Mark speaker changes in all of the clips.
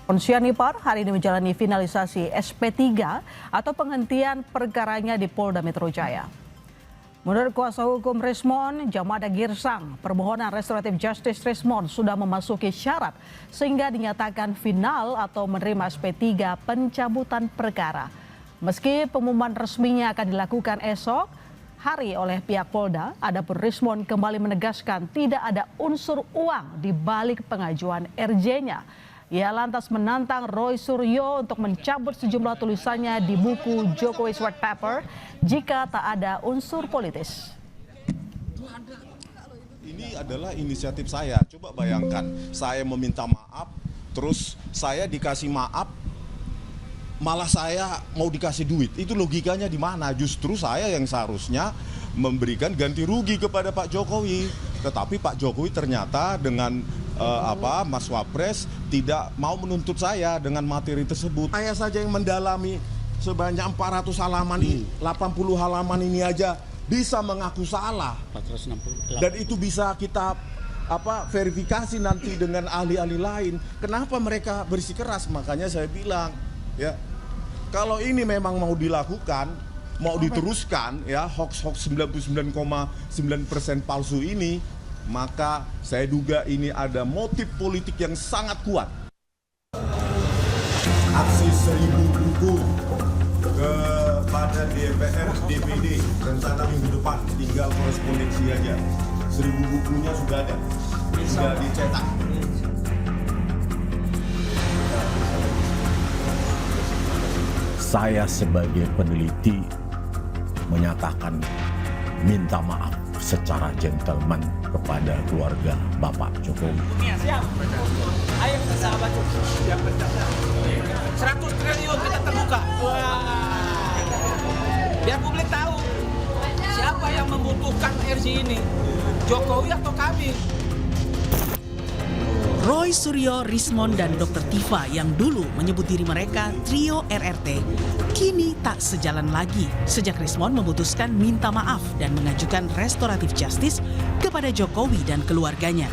Speaker 1: Sianipar hari ini menjalani finalisasi SP3 atau penghentian perkaranya di Polda Metro Jaya. Menurut kuasa hukum Rismon, Jamada Girsang, permohonan restoratif justice Rismon sudah memasuki syarat sehingga dinyatakan final atau menerima SP3 pencabutan perkara. Meski pengumuman resminya akan dilakukan esok hari oleh pihak Polda, adapun Rismon kembali menegaskan tidak ada unsur uang di balik pengajuan RJ-nya. Ia lantas menantang Roy Suryo untuk mencabut sejumlah tulisannya di buku Jokowi's White Paper jika tak ada unsur politis.
Speaker 2: Ini adalah inisiatif saya. Coba bayangkan, saya meminta maaf, terus saya dikasih maaf, malah saya mau dikasih duit. Itu logikanya di mana? Justru saya yang seharusnya memberikan ganti rugi kepada Pak Jokowi. Tetapi Pak Jokowi ternyata dengan Mas Wapres tidak mau menuntut saya dengan materi tersebut. Saya saja yang mendalami sebanyak 400 halaman ini, 80 halaman ini aja bisa mengaku salah. 468. Dan itu bisa kita verifikasi nanti dengan ahli-ahli lain. Kenapa mereka bersikeras? Makanya saya bilang, ya, kalau ini memang mau dilakukan, mau diteruskan, ya, hoax 99,9% palsu ini, maka saya duga ini ada motif politik yang sangat kuat.
Speaker 3: Aksi 1000 buku kepada DPR, DPD rencana minggu depan, tinggal korespondensi aja. 1000 bukunya sudah ada, sudah dicetak.
Speaker 4: Saya sebagai peneliti menyatakan minta maaf secara gentleman kepada keluarga Bapak Jokowi.
Speaker 5: Siap. Ayo kita sahabat. Siap bercanda. 100 triliun kita terbuka. Wah. Biar publik tahu siapa yang membutuhkan RJ ini, Jokowi atau kami.
Speaker 6: Roy Suryo, Rismon, dan Dr. Tifa yang dulu menyebut diri mereka trio RRT, kini tak sejalan lagi sejak Rismon memutuskan minta maaf dan mengajukan restoratif justice kepada Jokowi dan keluarganya.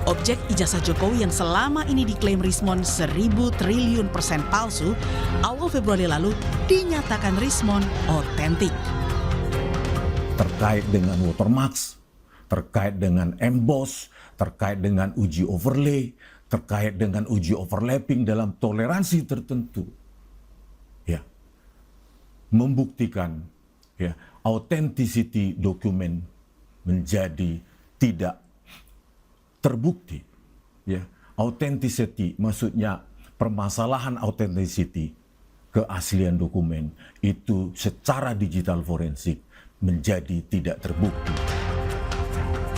Speaker 6: Objek ijazah Jokowi yang selama ini diklaim Rismon 1000 triliun persen palsu, awal Februari lalu dinyatakan Rismon otentik.
Speaker 4: Terkait dengan watermarks, terkait dengan emboss, terkait dengan uji overlay, terkait dengan uji overlapping dalam toleransi tertentu. Ya. Membuktikan ya, authenticity dokumen menjadi tidak terbukti. Ya. Authenticity maksudnya permasalahan authenticity, keaslian dokumen itu secara digital forensik menjadi tidak terbukti.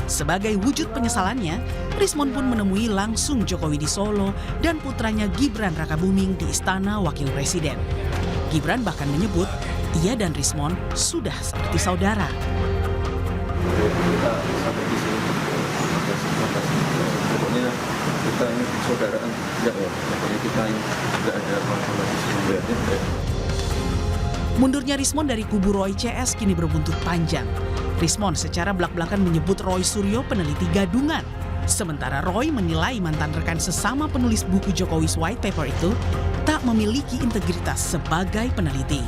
Speaker 6: Sebagai wujud penyesalannya, Rismon pun menemui langsung Jokowi di Solo dan putranya Gibran Rakabuming di Istana Wakil Presiden. Gibran bahkan menyebut ia dan Rismon sudah seperti saudara.
Speaker 7: Pokoknya kita ini saudaraan, pokoknya kita ini tidak ada masalah di sini.
Speaker 6: Mundurnya Rismon dari kubu Roy CS kini berbuntut panjang. Rismon secara belak-belakan menyebut Roy Suryo peneliti gadungan. Sementara Roy menilai mantan rekan sesama penulis buku Jokowi's White Paper itu tak memiliki integritas sebagai peneliti.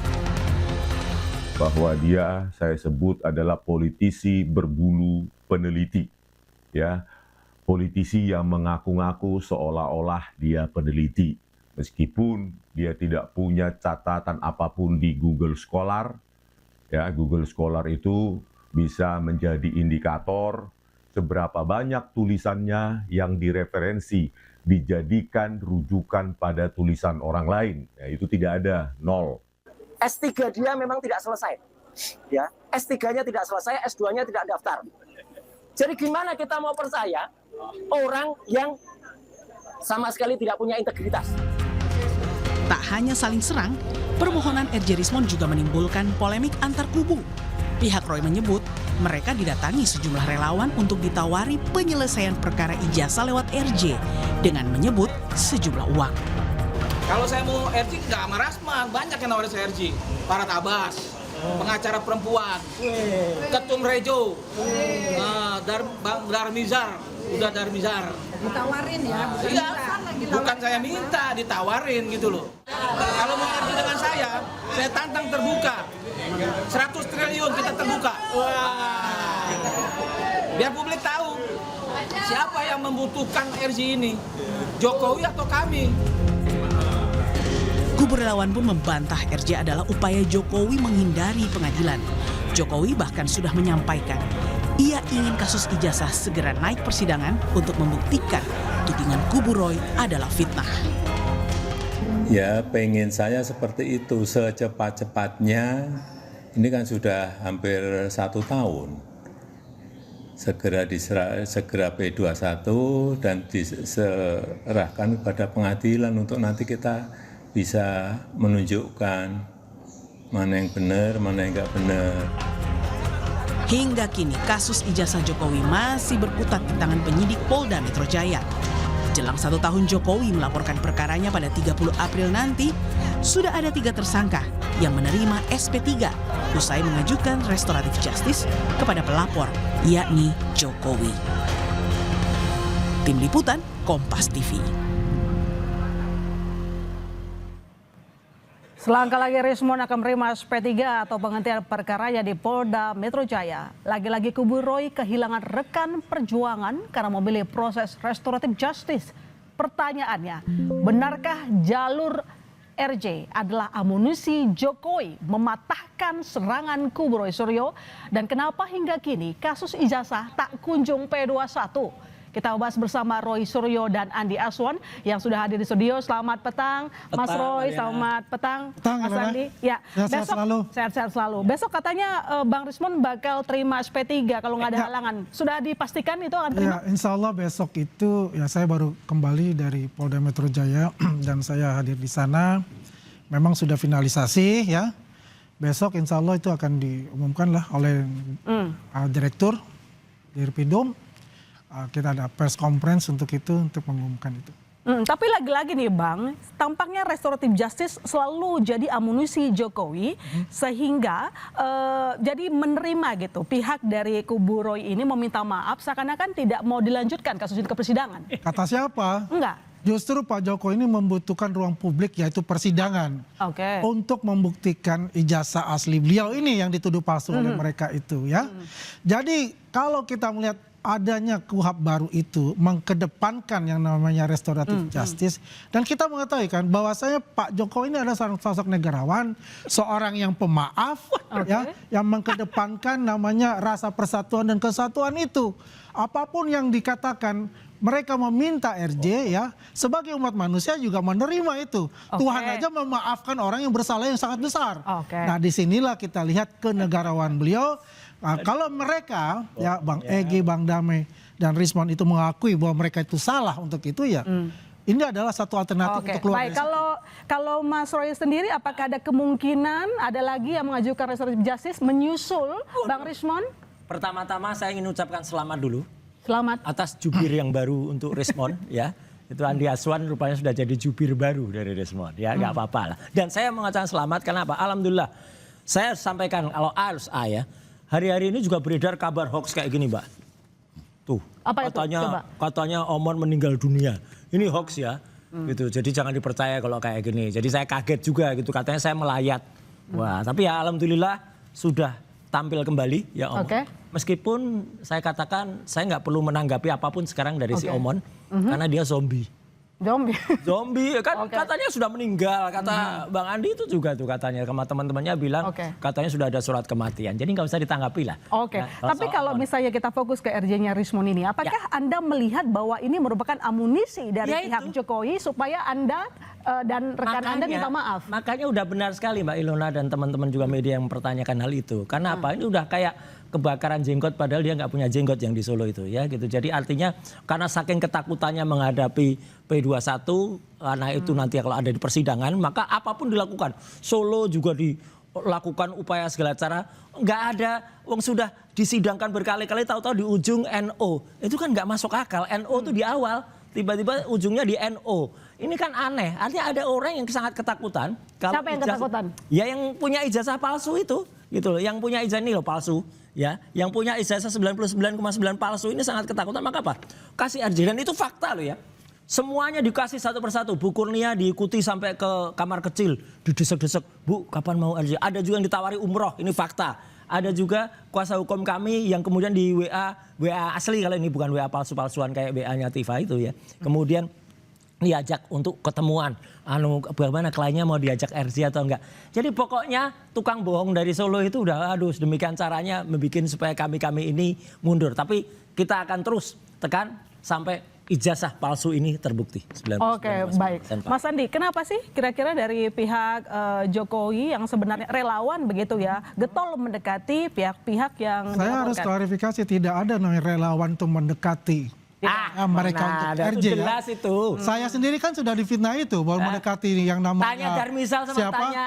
Speaker 8: Bahwa dia saya sebut adalah politisi berbulu peneliti. Ya, politisi yang mengaku-ngaku seolah-olah dia peneliti. Meskipun dia tidak punya catatan apapun di Google Scholar. Ya, Google Scholar itu bisa menjadi indikator seberapa banyak tulisannya yang direferensi, dijadikan rujukan pada tulisan orang lain. Ya, itu tidak ada, 0.
Speaker 9: S3 dia memang tidak selesai. Ya, S3-nya tidak selesai, S2-nya tidak daftar. Jadi gimana kita mau percaya orang yang sama sekali tidak punya integritas?
Speaker 6: Tak hanya saling serang, permohonan RJ Rismon juga menimbulkan polemik antar kubu. Pihak Roy menyebut mereka didatangi sejumlah relawan untuk ditawari penyelesaian perkara ijazah lewat RJ dengan menyebut sejumlah uang.
Speaker 5: Kalau saya mau RJ nggak sama Rasman, banyak yang nawarin saya RJ. Para Tabas, pengacara perempuan, Ketum Rejo, Darmizar, udah Darmizar.
Speaker 10: Ditawarin ya?
Speaker 5: Iya, Bukan saya minta, ditawarin gitu loh. Kalau mau RJ dengan saya tantang terbuka. 100 triliun kita terbuka. Wah. Biar publik tahu siapa yang membutuhkan RJ ini, Jokowi atau kami.
Speaker 6: Kubu relawan pun membantah RJ adalah upaya Jokowi menghindari pengadilan. Jokowi bahkan sudah menyampaikan ia ingin kasus ijazah segera naik persidangan untuk membuktikan tudingan kubu Roy adalah fitnah.
Speaker 10: Ya, pengen saya seperti itu secepat-cepatnya. Ini kan sudah hampir 1 tahun. Segera P21 dan diserahkan kepada pengadilan untuk nanti kita bisa menunjukkan mana yang benar, mana yang enggak benar.
Speaker 6: Hingga kini kasus ijazah Jokowi masih berkutat di tangan penyidik Polda Metro Jaya. Jelang 1 tahun Jokowi melaporkan perkaranya pada 30 April nanti, sudah ada 3 tersangka yang menerima SP3 usai mengajukan restoratif justice kepada pelapor, yakni Jokowi. Tim Liputan, Kompas TV.
Speaker 1: Selangkah lagi Rismon akan menerima SP3 atau penghentian perkaranya di Polda Metro Jaya. Lagi-lagi kubu Roy kehilangan rekan perjuangan karena memilih proses restoratif justice. Pertanyaannya, benarkah jalur RJ adalah amunisi Jokowi mematahkan serangan kubu Roy Suryo? Dan kenapa hingga kini kasus ijazah tak kunjung P21? Kita bahas bersama Roy Suryo dan Andi Aswan yang sudah hadir di studio. Selamat petang, Mas Roy. Selamat petang, Mas Andi. Ya, sehat-sehat selalu. Besok katanya Bang Rismon bakal terima SP3 kalau nggak ada halangan. Sudah dipastikan itu akan terima?
Speaker 11: Ya, insya Allah besok itu ya saya baru kembali dari Polda Metro Jaya dan saya hadir di sana. Memang sudah finalisasi ya. Besok insya Allah itu akan diumumkan lah oleh Direktur Dirpidum. Kita ada press conference untuk itu, untuk mengumumkan itu.
Speaker 1: Tapi lagi-lagi nih Bang, tampaknya restoratif justice selalu jadi amunisi Jokowi sehingga jadi menerima gitu. Pihak dari kubu Roy ini meminta maaf seakan-akan tidak mau dilanjutkan kasus ini ke persidangan.
Speaker 11: Kata siapa?
Speaker 1: Enggak.
Speaker 11: Justru Pak Jokowi ini membutuhkan ruang publik yaitu persidangan. Untuk membuktikan ijazah asli beliau ini yang dituduh palsu oleh mereka itu ya. Jadi kalau kita melihat adanya KUHP baru itu mengkedepankan yang namanya restoratif justice. Dan kita mengetahui kan bahwasanya Pak Jokowi ini adalah seorang sosok negarawan, seorang yang pemaaf, ya, yang mengkedepankan namanya rasa persatuan dan kesatuan itu. Apapun yang dikatakan, mereka meminta RJ ya, sebagai umat manusia juga menerima itu. Tuhan aja memaafkan orang yang bersalah yang sangat besar. Nah disinilah kita lihat kenegarawan beliau. Nah, kalau mereka ya Bang Egy, Bang Damai dan Rismon itu mengakui bahwa mereka itu salah untuk itu ya, ini adalah satu alternatif untuk keluar.
Speaker 1: Baik, kalau Mas Roy sendiri apakah ada kemungkinan ada lagi yang mengajukan restoratif justice menyusul Bang Rismon?
Speaker 12: Pertama-tama saya ingin ucapkan selamat dulu.
Speaker 1: Selamat.
Speaker 12: Atas jubir yang baru untuk Rismon ya. Itu Andi Aswan rupanya sudah jadi jubir baru dari Rismon ya, nggak apa-apa lah. Dan saya mengucapkan selamat karena apa? Alhamdulillah. Saya sampaikan kalau harus ya. Hari-hari ini juga beredar kabar hoax kayak gini, Mbak. Tuh,
Speaker 1: apa
Speaker 12: katanya Omon meninggal dunia. Ini hoax ya. Gitu. Jadi jangan dipercaya kalau kayak gini. Jadi saya kaget juga gitu, katanya saya melayat. Wah, tapi ya alhamdulillah sudah tampil kembali ya Omon. Meskipun saya katakan saya nggak perlu menanggapi apapun sekarang dari si Omon karena dia zombie. Zombie kan katanya sudah meninggal, kata Bang Andi itu juga tuh katanya sama teman-temannya bilang katanya sudah ada surat kematian, jadi nggak usah ditanggapi lah.
Speaker 1: Tapi kalau misalnya kita fokus ke RJ-nya Rismon ini, apakah Anda melihat bahwa ini merupakan amunisi dari pihak Jokowi supaya Anda dan rekan Anda minta maaf?
Speaker 12: Makanya udah benar sekali Mbak Ilona dan teman-teman juga media yang mempertanyakan hal itu. Karena apa? Ini udah kayak kebakaran jenggot padahal dia nggak punya jenggot yang di Solo itu ya gitu. Jadi artinya karena saking ketakutannya menghadapi P21 karena itu nanti kalau ada di persidangan maka apapun dilakukan. Solo juga dilakukan upaya segala cara, nggak ada wong sudah disidangkan berkali-kali tahu-tahu di ujung NO. Itu kan nggak masuk akal. NO itu di awal tiba-tiba ujungnya di NO. Ini kan aneh. Artinya ada orang yang sangat ketakutan.
Speaker 1: Siapa yang ketakutan?
Speaker 12: Ya yang punya ijazah palsu itu gitu loh. Yang punya ijazah ini loh palsu. Ya, yang punya ijazah 99,9 palsu ini sangat ketakutan, maka apa? Kasih RJ, dan itu fakta loh ya. Semuanya dikasih satu persatu. Bu Kurnia diikuti sampai ke kamar kecil, didesek-desek. Bu, kapan mau RJ? Ada juga yang ditawari umroh, ini fakta. Ada juga kuasa hukum kami yang kemudian di WA asli, kalau ini bukan WA palsu-palsuan kayak WA-nya Tifa itu ya. Kemudian diajak untuk ketemuan. Bagaimana kliennya mau diajak RJ atau enggak. Jadi pokoknya tukang bohong dari Solo itu udah demikian caranya membuat supaya kami ini mundur. Tapi kita akan terus tekan sampai ijazah palsu ini terbukti.
Speaker 1: Oke, baik. Mas Andi, kenapa sih kira-kira dari pihak Jokowi yang sebenarnya relawan begitu ya, getol mendekati pihak-pihak yang
Speaker 11: Saya harus klarifikasi, tidak ada namanya relawan untuk mendekati mereka untuk RJ ya.
Speaker 12: Jelas itu.
Speaker 11: Saya sendiri kan sudah difitnah itu bahwa mendekati yang namanya
Speaker 12: Tanya Darmizal sama
Speaker 11: siapa?
Speaker 12: tanya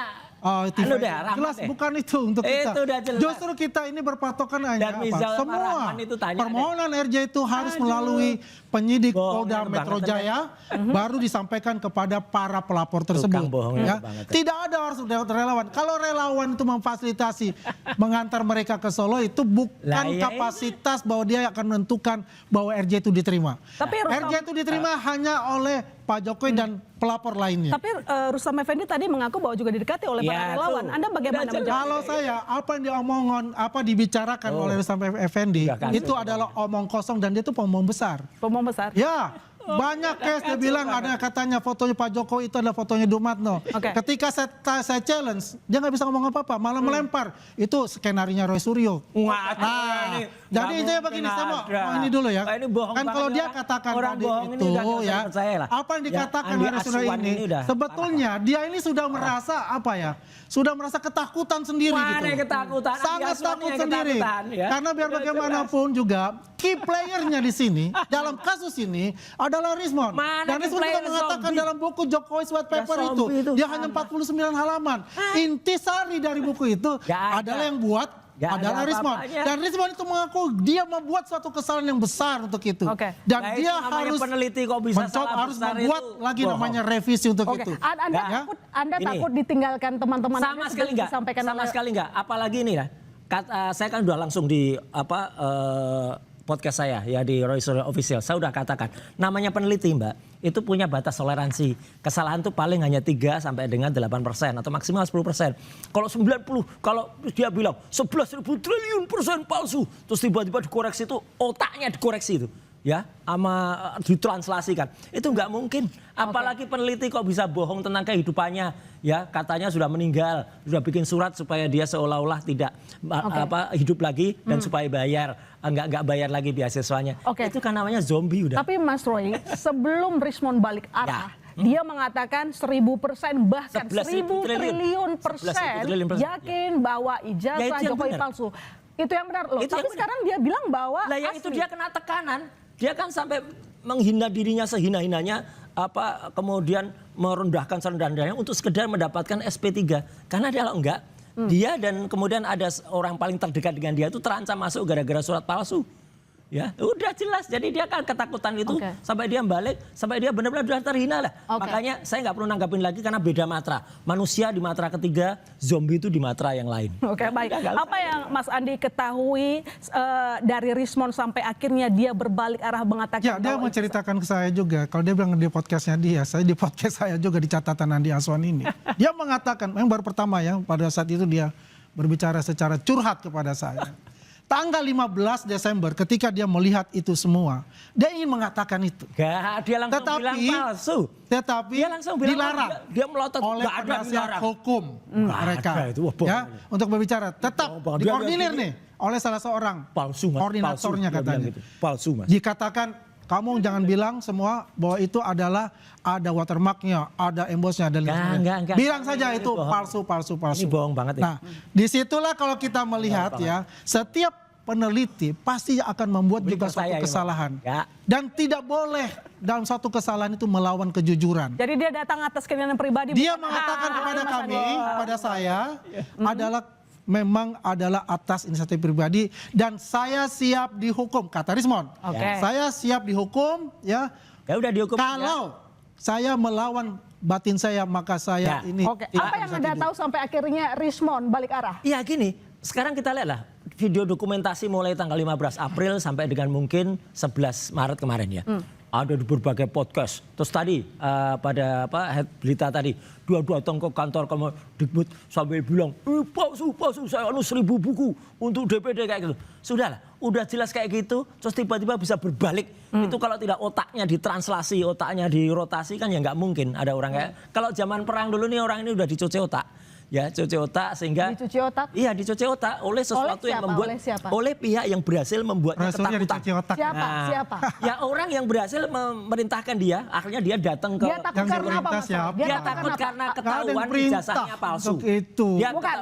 Speaker 11: Jelas bukan itu untuk kita.
Speaker 12: Itu udah jelas.
Speaker 11: Justru kita ini berpatokan hanya apa? Semua permohonan RJ itu harus melalui penyidik Polda Metro Jaya baru disampaikan kepada para pelapor tersebut. Ya. Tidak ada harus relawan. Kalau relawan itu memfasilitasi mengantar mereka ke Solo itu bukan kapasitas bahwa dia akan menentukan bahwa RJ itu diterima.
Speaker 1: Tapi
Speaker 11: RJ itu diterima hanya oleh Pak Jokowi dan pelapor lainnya.
Speaker 1: Tapi Rustam Effendi tadi mengaku bahwa juga didekati oleh para relawan. Anda bagaimana menjawab?
Speaker 11: Kalau saya apa yang diomongkan, apa dibicarakan oleh Rustam Effendi itu adalah omong kosong dan dia itu pembohong besar.
Speaker 1: Pembohong besar?
Speaker 11: Ya. Banyak case dia bilang ada katanya fotonya Pak Jokowi itu adalah fotonya Dumatno. Ketika saya challenge, dia nggak bisa ngomong apa-apa, malah melempar. Itu skenarinya Roy Suryo. Nah, jadi intinya begini, saya mau ini dulu ya. Kan kalau dia katakan tadi itu ya, apa yang dikatakan oleh Suryo ini, sebetulnya dia ini sudah merasa apa ya? Sudah merasa ketakutan sendiri gitu.
Speaker 12: Ketakutan.
Speaker 11: Sangat takut sendiri. Karena biar bagaimanapun juga key playernya di sini dalam kasus ini adalah Rismon. Dan Rismon juga mengatakan dalam buku Jokowi White Paper itu dia hanya 49 halaman. Intisari dari buku itu adalah yang buat adalah Rismon. Dan Rismon itu mengaku dia membuat suatu kesalahan yang besar untuk itu. Dan dia harus
Speaker 12: peneliti kok bisa
Speaker 11: harus membuat lagi namanya revisi untuk itu.
Speaker 1: Anda takut ditinggalkan teman-teman
Speaker 12: sama sekali enggak. Sama sekali enggak. Apalagi ini ya. Saya kan udah langsung di podcast saya ya di Roy Suryo Official. Saya udah katakan namanya peneliti Mbak itu punya batas toleransi. Kesalahan tuh paling hanya 3 sampai dengan 8% atau maksimal 10%. Kalau 90, kalau dia bilang 11.000 triliun persen palsu, terus tiba-tiba dikoreksi itu otaknya dikoreksi itu. Ya, sama ditranslasikan. Itu nggak mungkin. Apalagi peneliti kok bisa bohong tentang kehidupannya. Ya, katanya sudah meninggal, sudah bikin surat supaya dia seolah-olah tidak hidup lagi dan supaya bayar, nggak bayar lagi beasiswanya. Itu kan namanya zombie udah.
Speaker 1: Tapi Mas Roy, sebelum Rismon balik arah, dia mengatakan 1000% bahkan 1000 triliun persen yakin bahwa ijazah Jokowi palsu. Itu yang benar loh. Tapi sekarang dia bilang bahwa
Speaker 12: yang itu dia kena tekanan. Dia kan sampai menghina dirinya sehina-hinanya, kemudian merendahkan serendah-rendahnya untuk sekedar mendapatkan SP3. Karena dia kalau enggak, dia dan kemudian ada orang paling terdekat dengan dia itu terancam masuk gara-gara surat palsu. Ya, udah jelas. Jadi dia kan ketakutan itu sampai dia balik, sampai dia benar-benar sudah terhina lah. Makanya saya nggak perlu nanggapin lagi karena beda matra. Manusia di matra ketiga, zombie itu di matra yang lain.
Speaker 1: Baik. Apa yang Mas Andi ketahui dari Rismon sampai akhirnya dia berbalik arah mengatakan?
Speaker 11: Ya, dia menceritakan ke saya juga. Kalau dia bilang di podcastnya dia, saya di podcast saya juga di catatan Andi Aswan ini. Dia mengatakan, yang baru pertama ya, pada saat itu dia berbicara secara curhat kepada saya. Tanggal 15 Desember ketika dia melihat itu semua, dia ingin mengatakan itu.
Speaker 12: Dia langsung bilang palsu.
Speaker 11: Tetapi dia langsung dilarang
Speaker 12: dia melotot
Speaker 11: oleh penasihat hukum mereka ya untuk berbicara. Tetap dikoordinir nih oleh salah seorang koordinatornya katanya.
Speaker 12: Palsu Mas.
Speaker 11: Dikatakan kamu jangan bilang semua bahwa itu adalah ada watermarknya, ada embossnya dan lain-lain. Bilang saja itu palsu.
Speaker 12: Ini bohong banget ya.
Speaker 11: Nah, disitulah kalau kita melihat ya, setiap peneliti pasti akan membuat juga suatu kesalahan. Dan tidak boleh dalam suatu kesalahan itu melawan kejujuran.
Speaker 1: Jadi dia datang atas keinginan pribadi.
Speaker 11: Dia mengatakan kepada kami, kepada saya, adalah memang adalah atas inisiatif pribadi dan saya siap dihukum, kata Rismon. Saya siap dihukum ya.
Speaker 12: Ya udah dihukum.
Speaker 11: Kalau saya melawan batin saya maka saya ini.
Speaker 1: Apa yang Anda tahu sampai akhirnya Rismon balik arah?
Speaker 12: Iya gini, sekarang kita lihatlah video dokumentasi mulai tanggal 15 April sampai dengan mungkin 11 Maret kemarin ya. ada di berbagai podcast. Terus tadi pada head berita tadi, dia datang ke kantor Kemendikbud sambil bilang, palsu, saya 1.000 buku untuk DPD kayak gitu. Sudahlah, udah jelas kayak gitu, terus tiba-tiba bisa berbalik. Itu kalau tidak otaknya ditranslasi, otaknya dirotasi kan ya nggak mungkin ada orang kayak. Kalau zaman perang dulu nih orang ini udah dicuci otak. Ya, cuci otak sehingga
Speaker 1: dicuci otak?
Speaker 12: Iya, dicuci otak oleh sesuatu yang membuat oleh pihak yang berhasil membuatnya ketakutan.
Speaker 1: Siapa?
Speaker 12: Ya orang yang berhasil memerintahkan dia, akhirnya dia datang ke
Speaker 1: dia takut karena apa, Mas?
Speaker 12: Dia takut karena ketahuan ijazahnya palsu.
Speaker 1: Bukan,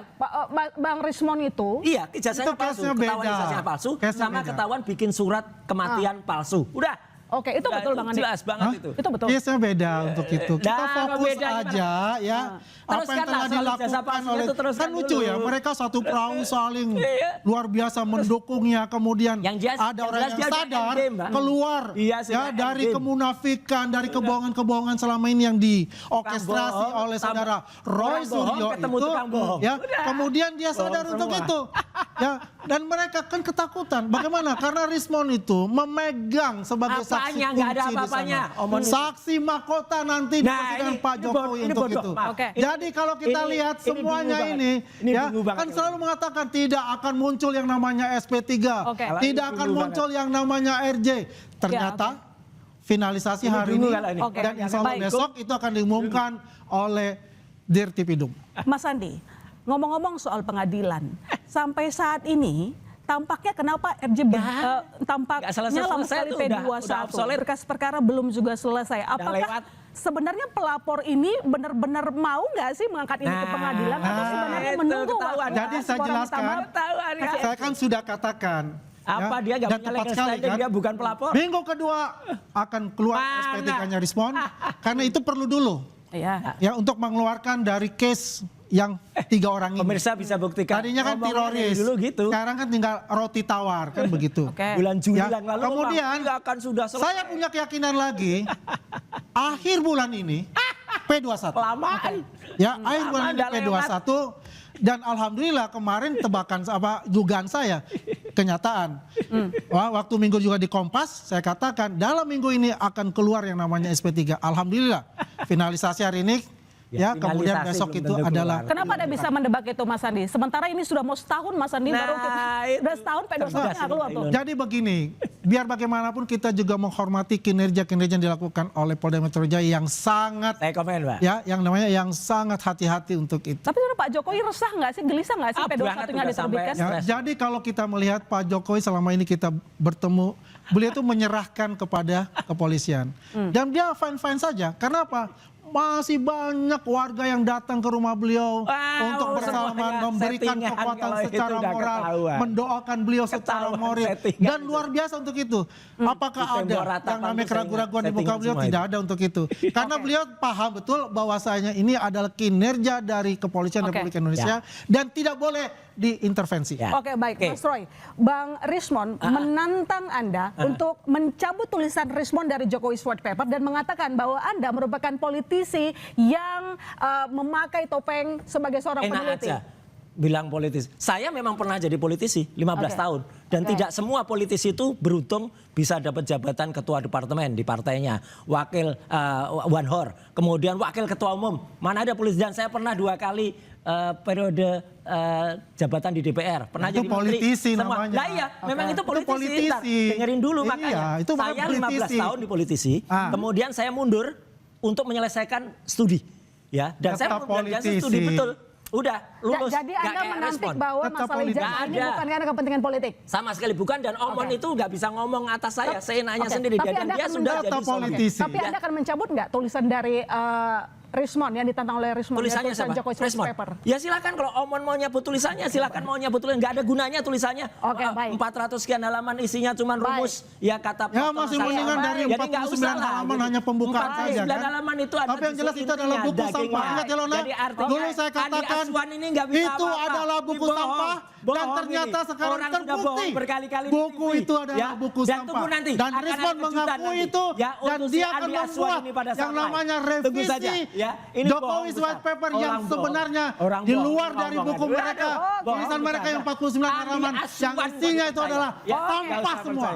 Speaker 1: Bang Rismon itu.
Speaker 12: Iya, ijazahnya palsu, ketahuan ijazahnya palsu, sama ketahuan bikin surat kematian palsu. Udah.
Speaker 1: Oke, itu betul Bang Andi.
Speaker 12: Jelas banget itu.
Speaker 1: Itu betul.
Speaker 11: Case-nya beda untuk itu. Kita fokus aja ya. Apa yang telah dilakukan oleh, kan lucu ya, mereka satu perahu saling luar biasa mendukungnya, kemudian ada orang yang sadar keluar ya dari kemunafikan, dari kebohongan-kebohongan selama ini yang diorkestrasi oleh saudara Roy Suryo itu ya. Kemudian dia sadar untuk itu. Ya, dan mereka kan ketakutan. Bagaimana? Karena Rismon itu memegang sebagai saksi kunci di sana. Saksi mahkota nanti di persidangan Pak Jokowi untuk itu. Jadi kalau kita lihat semuanya ini ya, kan selalu mengatakan tidak akan muncul yang namanya SP3, tidak akan muncul yang namanya RJ. Ternyata finalisasi hari ini dan insya Allah besok itu akan diumumkan oleh Dirtipidum.
Speaker 1: Mas Andi, ngomong-ngomong soal pengadilan, sampai saat ini tampaknya kenapa RJ tampaknya lama sekali P21, berkas perkara belum juga selesai. Apakah sebenarnya pelapor ini benar-benar mau nggak sih mengangkat ini ke pengadilan atau sebenarnya menunggu?
Speaker 11: Jadi saya jelaskan, saya kan sudah katakan.
Speaker 12: Apa dia nggak punya legal standing, dia bukan pelapor.
Speaker 11: Minggu kedua akan keluar SP3-nya Rismon, karena itu perlu dulu. Ya, untuk mengeluarkan dari case yang 3 orang ini.
Speaker 12: Pemirsa bisa buktikan.
Speaker 11: Tadinya kan teroris,
Speaker 12: dulu gitu.
Speaker 11: Sekarang kan tinggal roti tawar kan begitu.
Speaker 12: Bulan Juli yang lalu
Speaker 11: kemudian
Speaker 12: akan sudah selesai.
Speaker 11: Saya punya keyakinan lagi akhir bulan ini P21.
Speaker 12: Kelamaan.
Speaker 11: Ya, akhir bulan ini P21 dan alhamdulillah kemarin tebakan dugaan saya kenyataan. Waktu minggu juga di Kompas saya katakan dalam minggu ini akan keluar yang namanya SP3. Alhamdulillah finalisasi hari ini. Ya, kemudian besok itu adalah.
Speaker 1: Kenapa Anda bisa mendebak itu Mas Andi? Sementara ini sudah mau setahun Mas Andi baru udah setahun P21 nggak keluar tuh.
Speaker 11: Jadi begini, biar bagaimanapun kita juga menghormati kinerja-kinerja yang dilakukan oleh Polda Metro Jaya yang sangat, ya, yang namanya yang sangat hati-hati untuk itu.
Speaker 1: Tapi Pak Jokowi resah nggak sih, gelisah nggak sih P21-nya diterbitkan?
Speaker 11: Ya, jadi kalau kita melihat Pak Jokowi selama ini kita bertemu, beliau itu menyerahkan kepada kepolisian dan dia fine-fine saja. Karena apa? Masih banyak warga yang datang ke rumah beliau untuk bersalaman, memberikan kekuatan secara moral, mendoakan beliau secara moral, dan luar biasa untuk itu. Apakah ada yang namanya keraguan-keraguan di muka beliau? Tidak ada untuk itu. Karena beliau paham betul bahwasanya ini adalah kinerja dari Kepolisian Republik Indonesia dan tidak boleh diintervensi.
Speaker 1: Oke, baik. Mas Roy, Bang Rismon menantang Anda untuk mencabut tulisan Rismon dari Jokowi's White Paper dan mengatakan bahwa Anda merupakan politisi yang memakai topeng sebagai seorang peneliti.
Speaker 12: Bilang politis. Saya memang pernah jadi politisi 15 tahun. Dan tidak semua politisi itu beruntung bisa dapat jabatan ketua departemen di partainya. Wakil Wanhor. Kemudian wakil ketua umum. Mana ada politisi. Dan saya pernah 2 kali periode jabatan di DPR. Pernah
Speaker 11: itu
Speaker 12: jadi
Speaker 11: politisi
Speaker 12: menteri.
Speaker 11: namanya.
Speaker 12: Nah iya, memang itu politisi. Dengerin dulu makanya.
Speaker 11: Itu
Speaker 12: saya 15 tahun di politisi. Kemudian saya mundur untuk menyelesaikan studi. Ya, dan saya menyelesaikan studi betul. Udah lulus.
Speaker 1: Jadi Anda menantik bahwa masalah ijazah ini bukan karena kepentingan politik?
Speaker 12: Sama sekali bukan, dan Omon itu nggak bisa ngomong atas saya nanya sendiri.
Speaker 1: Tapi
Speaker 12: Dan
Speaker 1: Anda
Speaker 12: dia sudah jadi
Speaker 11: politisi.
Speaker 1: Tapi Anda akan mencabut nggak tulisan dari Rismon yang ditantang oleh Rismon?
Speaker 12: Tulisannya siapa?
Speaker 1: Rismon.
Speaker 12: Ya silakan, kalau Omon mau nyabut tulisannya silakan mau nyabut tulisannya, nggak ada gunanya tulisannya. 400 sekian halaman isinya cuma rumus ya kata.
Speaker 11: Ya masih mendingan dari 49 halaman hanya pembukaan saja kan.
Speaker 12: Halaman itu ada.
Speaker 11: Tapi yang jelas itu adalah buku sampah. Ingat ya Lona, dulu saya katakan itu adalah buku sampah dan ternyata sekarang terbukti buku itu adalah buku sampah. Dan Rismon mengakui itu dan dia akan membuat yang namanya revisi Jokowi's White Paper yang sebenarnya di luar dari buku mereka, tulisan mereka yang 49 halaman yang isinya itu adalah sampah semua.